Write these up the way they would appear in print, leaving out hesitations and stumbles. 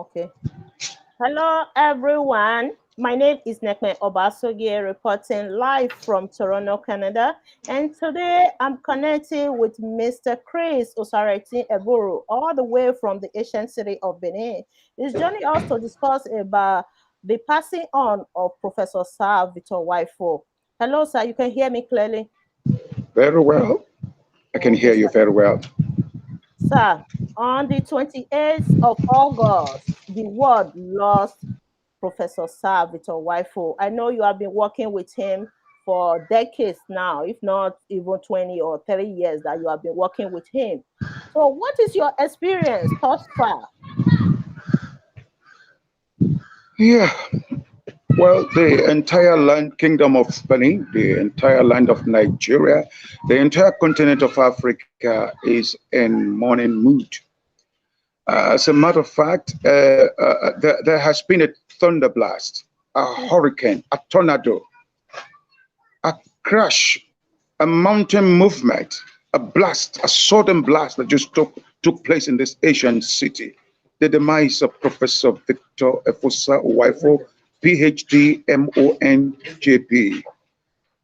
Okay. Hello, everyone. My name is Nekme Obasogie, reporting live from Toronto, Canada. And today I'm connecting with Mr. Chris Osareti Eburu, all the way from the ancient city of Benin. He's joining us to discuss about the passing on of Professor Sir Victor Uwaifo. Hello, sir. You can hear me clearly? Very well. I can Okay, hear you sir. very well. Sir, on the 28th of August, the world lost Professor Sir Victor Uwaifo. I know you have been working with him for decades now, if not even 20 or 30 years that you have been working with him. So, what is your experience thus far? Yeah. Well, the entire land kingdom of Benin, the entire land of Nigeria, the entire continent of Africa is in mourning mood. As a matter of fact, there has been a thunderblast, a Hmm, hurricane, a tornado, a crash, a mountain movement, a blast, a sudden blast that just took place in this Asian city. The demise of Professor Victor Efosa Uwaifo, PhD, MON, JP.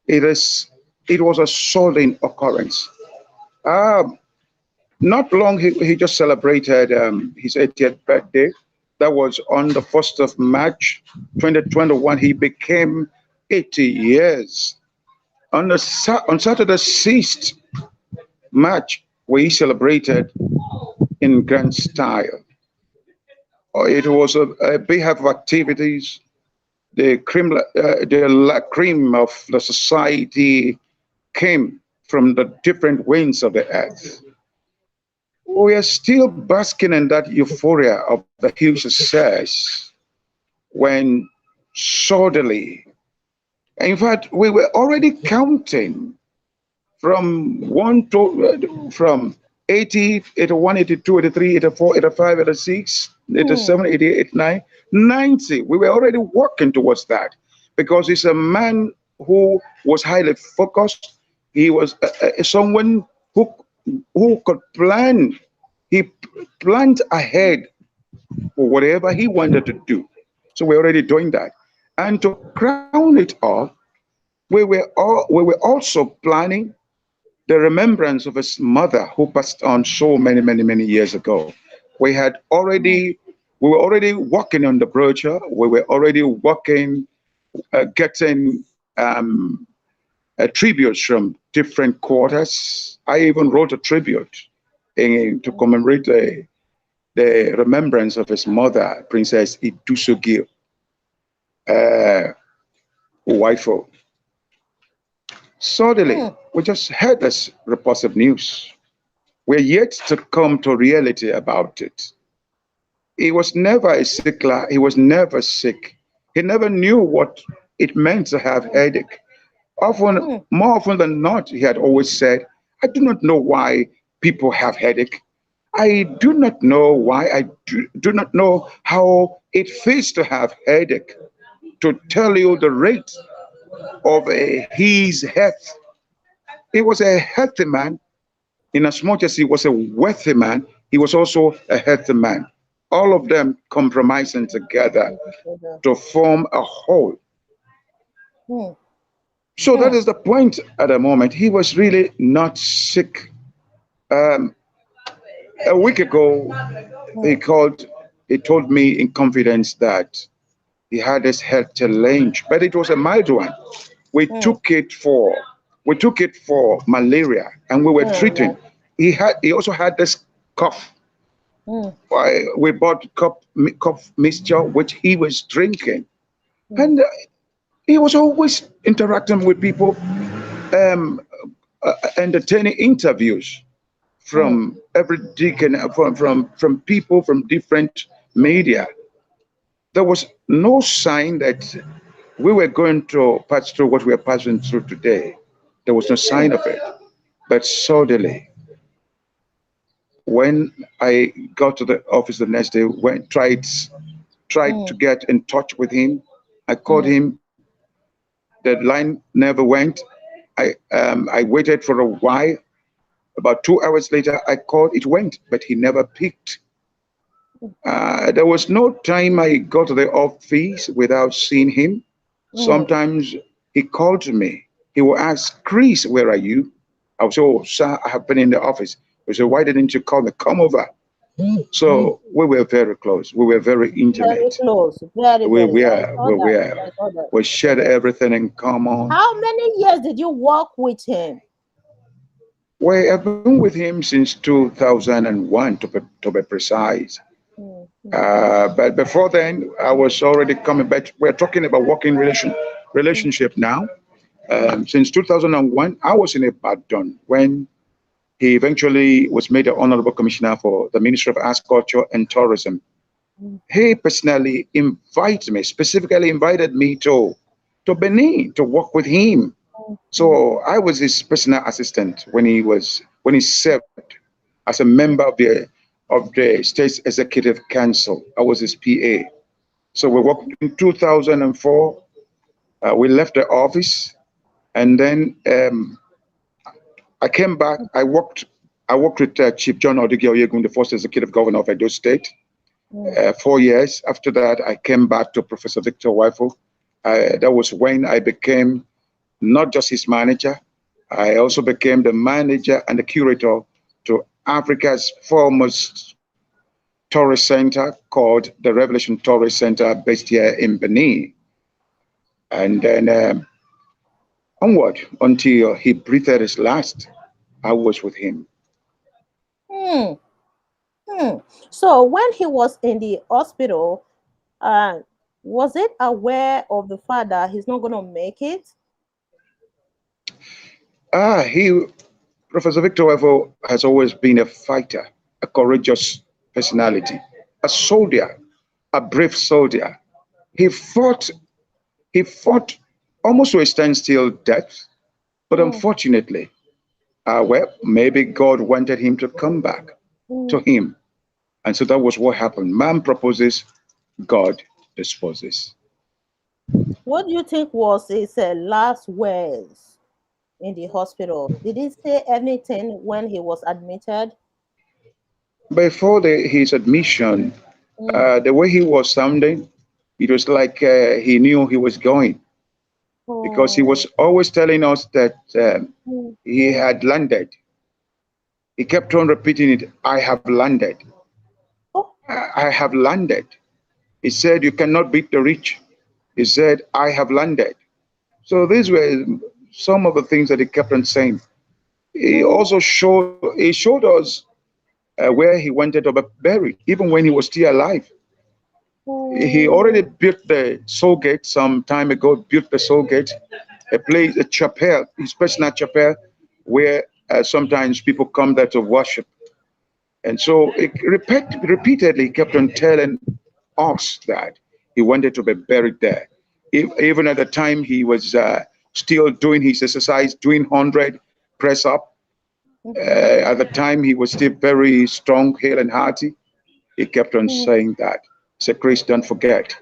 It is. It was a sudden occurrence. Um, Not long he just celebrated his 80th birthday. That was on the 1st of March 2021. He became 80 years. On Saturday 6th March, we celebrated in grand style. It was a behalf of activities. The cream of the society came from the different winds of the earth. We are still basking in that euphoria of the huge success when suddenly, in fact, we were already counting from from 80, 81, 82, 83, 84, 85, 86, hmm, 87, 88, 89, 90. We were already working towards that because he's a man who was highly focused. He was someone who who could plan. He planned ahead for whatever he wanted to do. So we're already doing that. And to crown it all, we were also planning the remembrance of his mother who passed on so many years ago. We had hmm, already, we were already working on the brochure. We were already working, getting tributes from different quarters. I even wrote a tribute to commemorate the remembrance of his mother, Princess Idusogil uh, Uwaifo. Suddenly, hmm, we just heard this repulsive news. We're yet to come to reality about it. He was never a sickler. He was never sick. He never knew what it meant to have headache. hmm, More often than not, he had always said, I do not know why people have headache. I do not know why. I do not know how it feels to have headache. To tell you the rate of his health, he was a healthy man. In as much as he was a wealthy man, he was also a healthy man. All of them compromising together to form a whole. hmm, So that hmm, is the point at the moment. He was really not sick. Um, a week ago, he hmm, called, he told me in confidence that he had this health challenge, but it was a mild one. We hmm, took it for we took it for malaria and we were yeah, treating. He also had this cough. hmm, We bought cough mixture which he was drinking, hmm, and he was always interacting with people, um, entertaining interviews hmm, from every deacon, from people from different media. There was no sign that we were going to pass through what we are passing through today. There was no hmm, sign of it. But suddenly, when I got to the office the next day, tried hmm, to get in touch with him, I called hmm, him. The line never went. I waited for a while. About 2 hours later, I called. It went, but he never picked. There was no time I got to the office without seeing him. Mm, Sometimes he called me. He would ask, Chris, where are you? I would say, oh, sir, I have been in the office. He said, why didn't you call me? Come over. So we were very close. We were very very intimate. close. Very, We very. I were, saw we that. were, I saw that. we I saw shared that. everything in common. How many years did you work with him? We have been with him since 2001, to be precise. Mm, mm, But before then, I was already coming back. We're talking about working mm, relationship now. mm, Since 2001, I was in Ibadan when he eventually was made the Honorable Commissioner for the Ministry of Arts, Culture, and Tourism. mm, He personally invited me, specifically invited me to Benin to work with him. mm, mm, So I was his personal assistant when he served as a member mm, of the State's Executive Council. I was his PA. So we worked in 2004. We left the office, and then I came back. I worked with Chief John Odugi Oyegun, the first executive governor of Edo State. mm. 4 years after that, I came back to Professor Victor Uwaifo. That was when I became not just his manager, I also became the manager and the curator to Africa's foremost tourist center called the Revelation Tourist Center based here in Benin. And then onward until he breathed his last, I was with him. Mm, mm. So when he was in the hospital, uh, was it aware of the fact that he's not going to make it? He Professor Victor Uwaifo has always been a fighter, a courageous personality, a soldier, a brave soldier. He fought, he fought almost to a standstill death, but Mm, unfortunately, well, maybe God wanted him to come back to mm. him. And so that was what happened. Man proposes, God disposes. What do you think was his last words in the hospital? Did he say anything when he was admitted? Before his admission, Mm. the way he was sounding, it was like he knew he was going because he was Oh. always telling us that Mm, he had landed. He kept on repeating it, I have landed. oh. I have landed. He said, you cannot beat the rich. He said, I have landed. So these were some of the things that he kept on saying. Mm, He showed us where he wanted to be buried, even when he was still alive. He already mm, built the soul gate some time ago, built the soul gate, a place, a chapel, his personal chapel, where sometimes people come there to worship. And so repeatedly kept on telling us that he wanted to be buried there. Even at the time he was still doing his exercise, doing 100 press up. At the time he was still very strong, hale and hearty. He kept on mm. saying that. So Chris, don't forget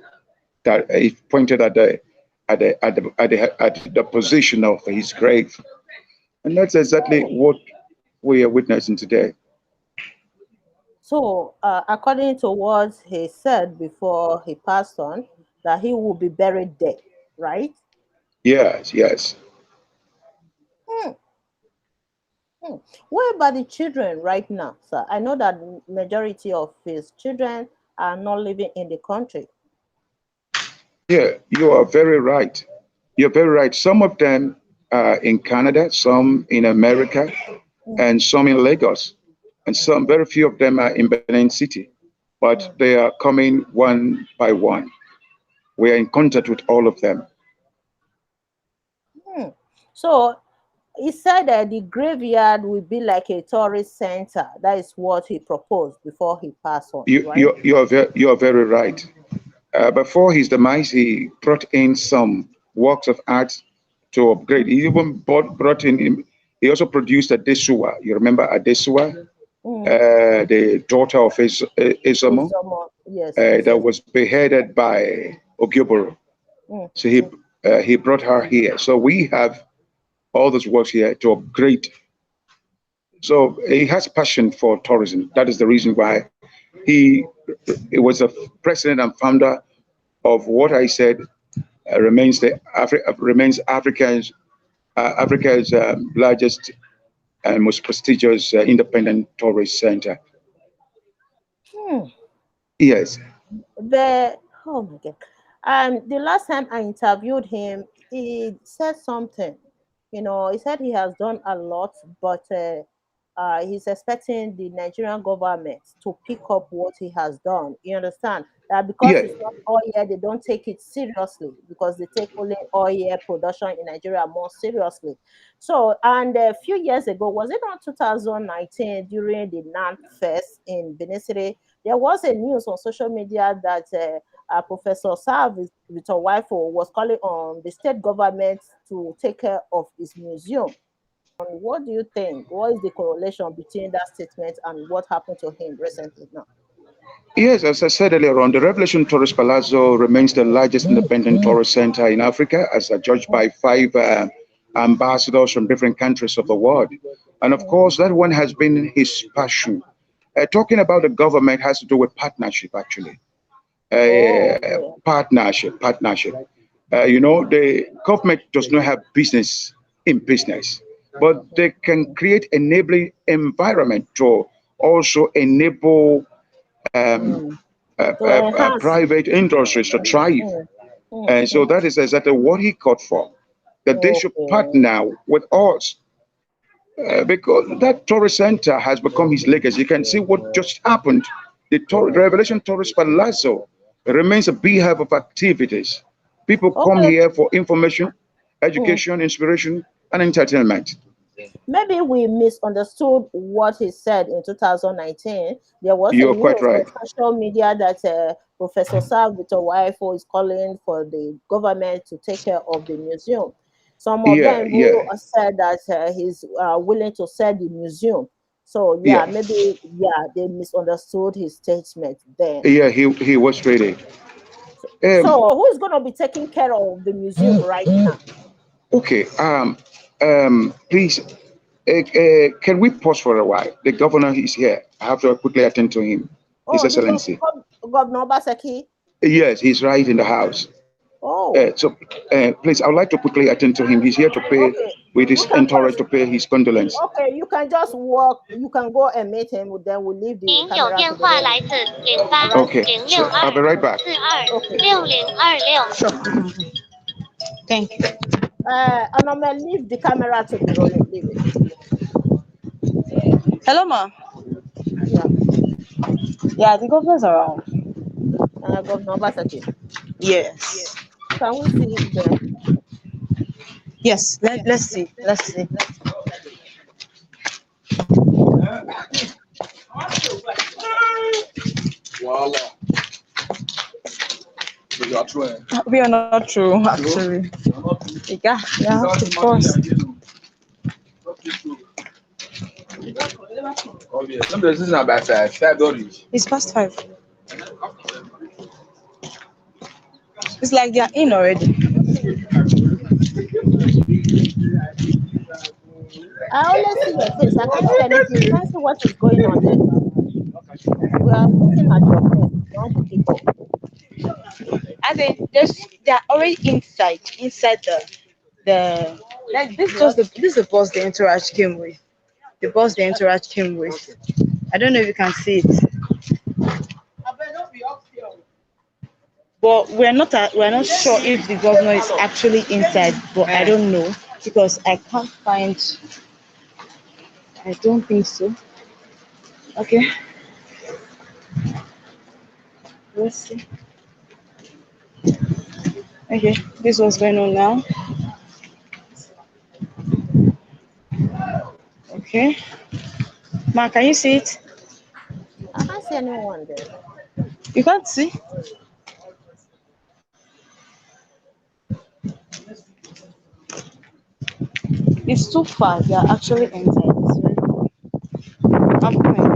that he pointed at the position of his grave. And that's exactly So, what we are witnessing today. according to what he said before he passed on, that he will be buried there, right? Yes, yes. Hmm, hmm. What about the children right now, sir? I know that majority of his children are not living in the country. Yeah, you are very right. You're very right. Some of them are in Canada, some in America, Mm, and some in Lagos. And some, very few of them are in Benin City. But mm, they are coming one by one. We are in contact with all of them. hmm. So he said that the graveyard will be like a tourist center. That is what he proposed before he passed on, You, right? you, you are very right. Before his demise, he brought in some works of art to upgrade. He even brought in, he also produced Adesua. You remember Adesua, Mm. the daughter of Isomo, Yes, yes, that yes. was beheaded by Ogyoboro. Mm, So mm, he brought her here. So we have all those works here to upgrade. So he has passion for tourism. That is the reason why he It was a president and founder of what I said remains Africa's largest and most prestigious independent tourist center. Hmm. Yes, The oh my god. The last time I interviewed him, he said something. He said he has done a lot, but he's expecting the Nigerian government to pick up what he has done. You understand that because yeah, it's not oil, they don't take it seriously because they take only oil production in Nigeria more seriously. So, and a few years ago, was it on 2019 during the NAN Fest in Benin City? There was a news on social media that Professor Sav with Uwaifo was calling on the state government to take care of his museum. What do you think? What is the correlation between that statement and what happened to him recently now? yes. As I said earlier on, the Revelation Tourist Palazzo remains the largest independent tourist center in Africa, as judged Mm, by five ambassadors from different countries of the world. And of mm. course, that one has been his passion. Talking about the government has to do with partnership, actually. Oh, okay. Partnership. The government does not have business in business, but they can create enabling environment to also enable um, Mm. To enhance. private industries to thrive. Mm, And so mm. that is exactly what he called for, that they should Okay. partner with us. Because that tourist center has become his legacy. You can see what just happened. The Revelation Tourist Palazzo remains a beehive of activities. People come Okay. here for information, Mm. education, inspiration, and entertainment. Maybe we misunderstood what he said in 2019. There was a You're quite news on right. social media that Professor Sam with Uwaifo is calling for the government to take care of the museum. Some of Yeah, them who yeah, said that he's willing to sell the museum. So yeah, yeah, maybe yeah, they misunderstood his statement then. yeah. He was ready. So who is going to be taking care of the museum right now? Okay. Please, can we pause for a while? The governor is here. I have to quickly attend to him. His Oh, Excellency. Governor Basaki. Yes, he's right in the house. Oh, Please, I would like to quickly attend to him. He's here to pay, okay. with You his can entourage, just to pay his condolence. okay. You can just walk. You can go and meet him. Then we'll leave the camera to be rolling. All right. Okay, so I'll be right back. Okay. Sure. Thank you. And I'm gonna leave the camera to be rolling. Leave it. Hello, ma. Yeah. Yeah, the governor's around. Governor Basaki. Yes. Can we see them? Yes. Let's see. Let's see. We are not true, actually. Yeah, of course. It's past 5. It's like they are in already. I only see your face. I can't see anything. You can't see what is going on there. We are looking at your face, not the people. And they are already inside the like What? this is the bus the entourage came with. The bus the entourage came with. I don't know if you can see it. But we're not sure if the governor is actually inside, but I don't know because I can't find. I don't think so. Okay, let's see. Okay, this was going on now. Okay, Ma, can you see it? I can't see anyone there. You can't see. It's too far. They are actually inside. It's very far. I'm coming.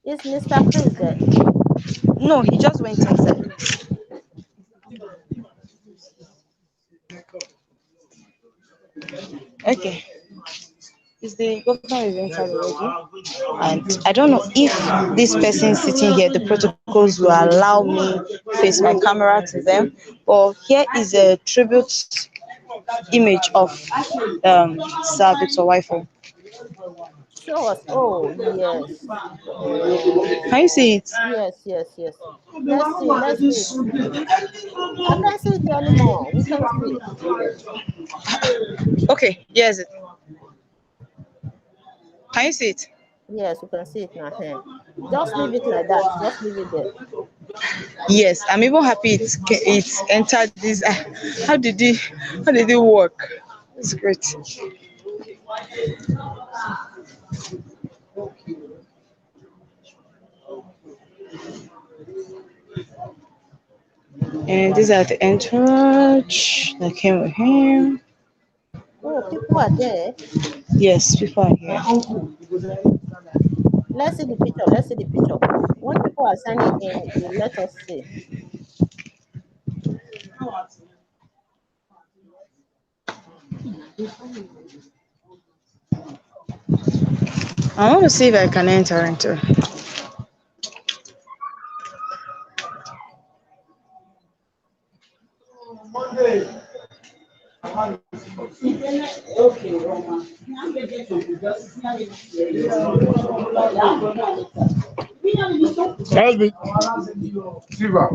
Is Mr. Chris there? No, he just went inside. Okay. Is the governor is inside already? And I don't know if this person sitting here, the protocols will allow me face my camera to them. But here is a tribute image of Sir Victor Uwaifo. Show us. Oh, yes. Can you see it? Yes, yes, yes. Let's see. Let's see it. I can't see it anymore. We can see it. Okay, yes. Can you see it? Yes, we can see it now. Here. Just leave it like that. Just leave it there. Yes, I'm even happy it's entered this. How did it work? It's great. And these are the entourage that came with him. Oh, people are there. Yes, people are here. Let's see the picture. Let's see the picture. When people are signing in, you let us see. I want to see if I can enter into. Elby. Silva.